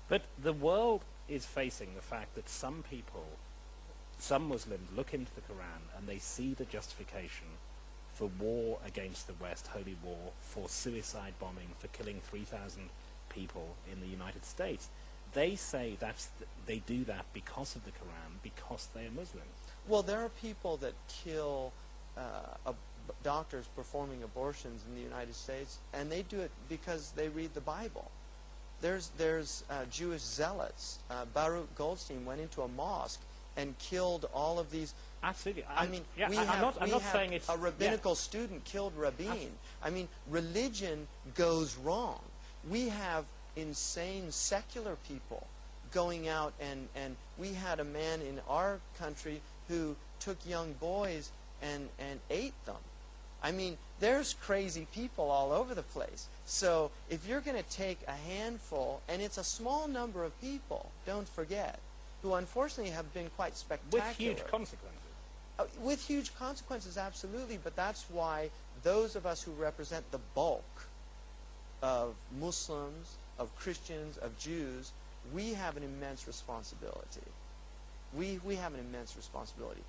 But the world is facing the fact that some people, some Muslims, look into the Quran and they see the justification for war against the West, holy war, for suicide bombing, for killing 3,000 people in the United States. They say they do that because of the Quran, because they are Muslims. Well, there are people that kill doctors performing abortions in the United States, and they do it because they read the Bible. There's Jewish zealots. Baruch Goldstein went into a mosque and killed all of these. Absolutely. I mean, yeah, we I'm have not saying it's a rabbinical student killed rabbin. I mean, religion goes wrong. We have insane secular people going out, and we had a man in our country who took young boys and ate them. I mean, there's crazy people all over the place. So if you're going to take a handful, and it's a small number of people, don't forget, who unfortunately have been quite spectacular. with huge consequences. With huge consequences, absolutely, but that's why those of us who represent the bulk of Muslims, of Christians, of Jews, we have an immense responsibility. We have an immense responsibility.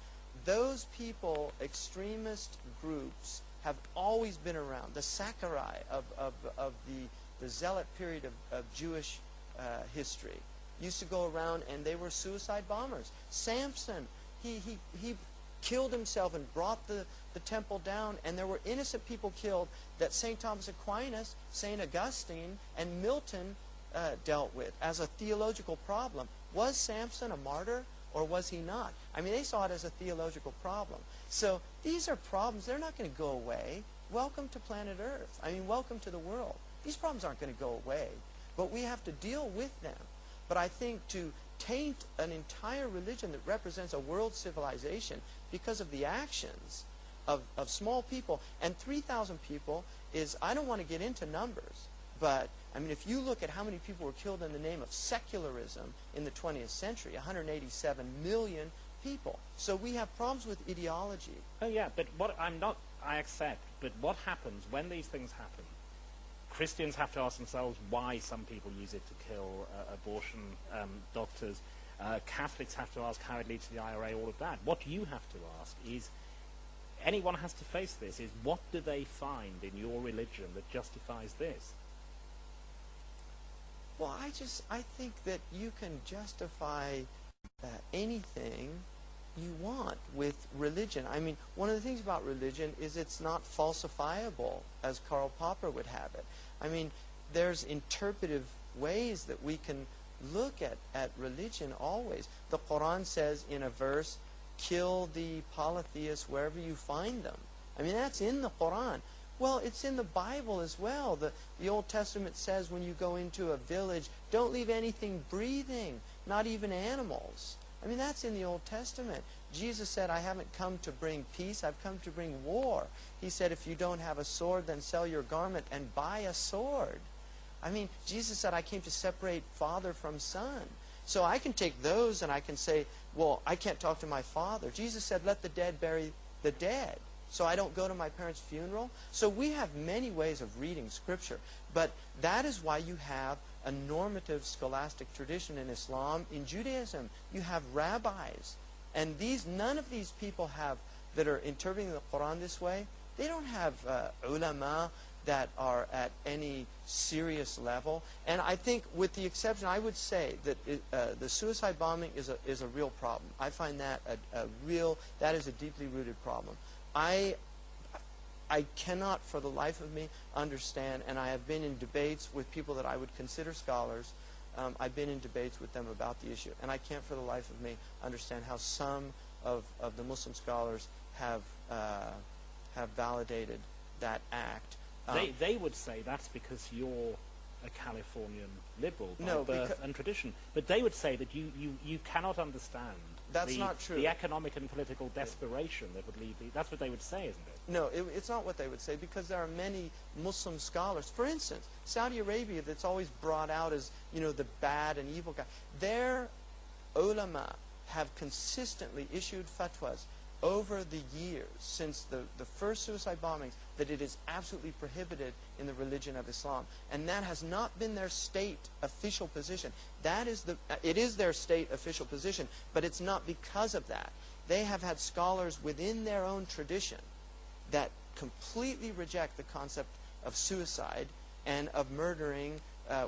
Those people, extremist groups, have always been around. The Sakurai of the zealot period of Jewish history used to go around, and they were suicide bombers. Samson, he killed himself and brought the temple down, and there were innocent people killed that St. Thomas Aquinas, St. Augustine, and Milton dealt with as a theological problem. Was Samson a martyr, or was he not? I mean, they saw it as a theological problem. So these are problems. They're not going to go away. Welcome to planet Earth. I mean, welcome to the world. These problems aren't going to go away, but we have to deal with them. But I think to taint an entire religion that represents a world civilization because of the actions of small people, and 3,000 people is, I don't want to get into numbers, but I mean, if you look at how many people were killed in the name of secularism in the 20th century, 187 million people. So we have problems with ideology. Oh yeah, but I accept, but what happens when these things happen? Christians have to ask themselves why some people use it to kill abortion doctors. Catholics have to ask how it leads to the IRA, all of that. What you have to ask is, anyone has to face this, is what do they find in your religion that justifies this? Well, I think that you can justify anything you want with religion. I mean, one of the things about religion is it's not falsifiable, as Karl Popper would have it. I mean, there's interpretive ways that we can look at religion always. The Quran says in a verse, kill the polytheists wherever you find them. I mean, that's in the Quran. Well, it's in the Bible as well. The Old Testament says when you go into a village, don't leave anything breathing, not even animals. I mean, that's in the Old Testament. Jesus said, I haven't come to bring peace, I've come to bring war. He said, if you don't have a sword, then sell your garment and buy a sword. I mean, Jesus said, I came to separate father from son. So I can take those and I can say, well, I can't talk to my father. Jesus said, let the dead bury the dead. So I don't go to my parents' funeral. So we have many ways of reading Scripture. But that is why you have a normative scholastic tradition in Islam. In Judaism, you have rabbis. And none of these people that are interpreting the Quran this way, they don't have ulama that are at any serious level. And I think with the exception, I would say that the suicide bombing is a real problem. I find that that is a deeply rooted problem. I cannot for the life of me understand, and I have been in debates with people that I would consider scholars. I've been in debates with them about the issue, and I can't for the life of me understand how some of the Muslim scholars have validated that act. They would say that's because you're a Californian liberal by birth and tradition. But they would say that you cannot understand not true. The economic and political desperation that would lead. That's what they would say, isn't it? No, it's not what they would say, because there are many Muslim scholars. For instance, Saudi Arabia, that's always brought out as, the bad and evil guy. Their ulama have consistently issued fatwas over the years, since the first suicide bombings, that it is absolutely prohibited in the religion of Islam. And that has not been their state official position. It is their state official position, but it's not because of that. They have had scholars within their own tradition that completely reject the concept of suicide and of murdering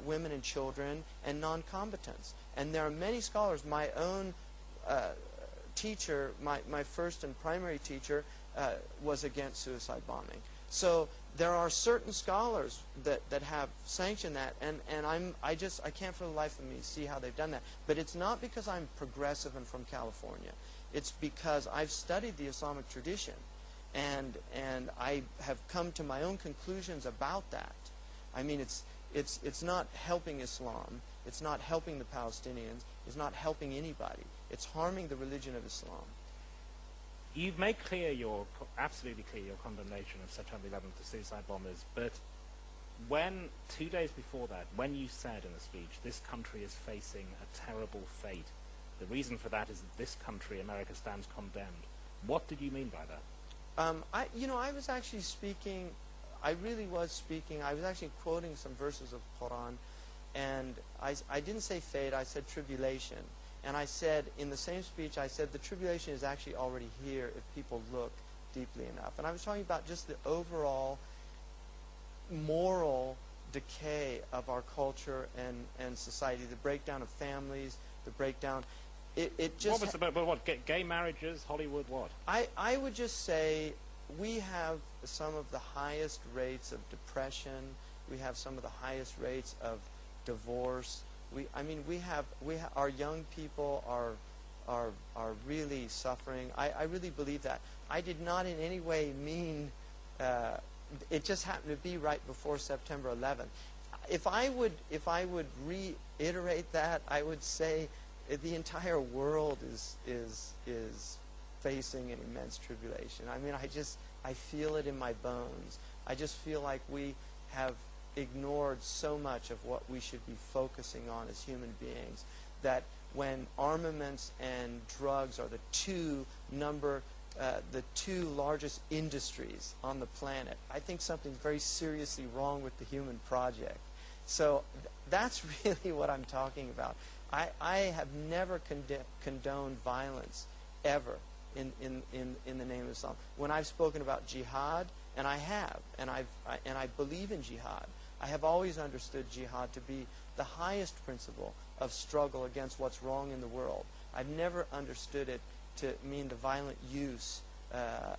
women and children and non-combatants. And there are many scholars, my own teacher, my first and primary teacher, was against suicide bombing. So there are certain scholars that have sanctioned that, and I can't for the life of me see how they've done that. But it's not because I'm progressive and from California. It's because I've studied the Islamic tradition, and I have come to my own conclusions about that. I mean, it's not helping Islam. It's not helping the Palestinians. It's not helping anybody. It's harming the religion of Islam. You've made clear absolutely clear your condemnation of September 11th, the suicide bombers, but when, 2 days before that, when you said in a speech, this country is facing a terrible fate, the reason for that is that this country, America, stands condemned. What did you mean by that? I was actually speaking, I really was speaking, I was actually quoting some verses of Quran, and I didn't say fate, I said tribulation. And I said, in the same speech, I said the tribulation is actually already here if people look deeply enough. And I was talking about just the overall moral decay of our culture and society, the breakdown of families, the breakdown. It just. What was about what? Gay marriages, Hollywood, what? I would just say we have some of the highest rates of depression. We have some of the highest rates of divorce. Our young people are really suffering. I really believe that. I did not in any way mean. It just happened to be right before September 11th. If I would reiterate that, I would say the entire world is facing an immense tribulation. I mean, I feel it in my bones. I just feel like we have ignored so much of what we should be focusing on as human beings, that when armaments and drugs are the two largest industries on the planet, I think something's very seriously wrong with the human project. So that's really what I'm talking about. I have never condoned violence ever in the name of Islam. When I've spoken about jihad, and I have, and I believe in jihad, I have always understood jihad to be the highest principle of struggle against what's wrong in the world. I've never understood it to mean the violent use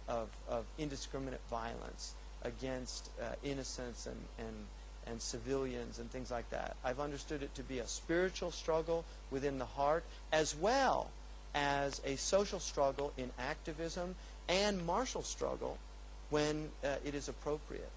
of indiscriminate violence against innocents and civilians and things like that. I've understood it to be a spiritual struggle within the heart, as well as a social struggle in activism and martial struggle when it is appropriate.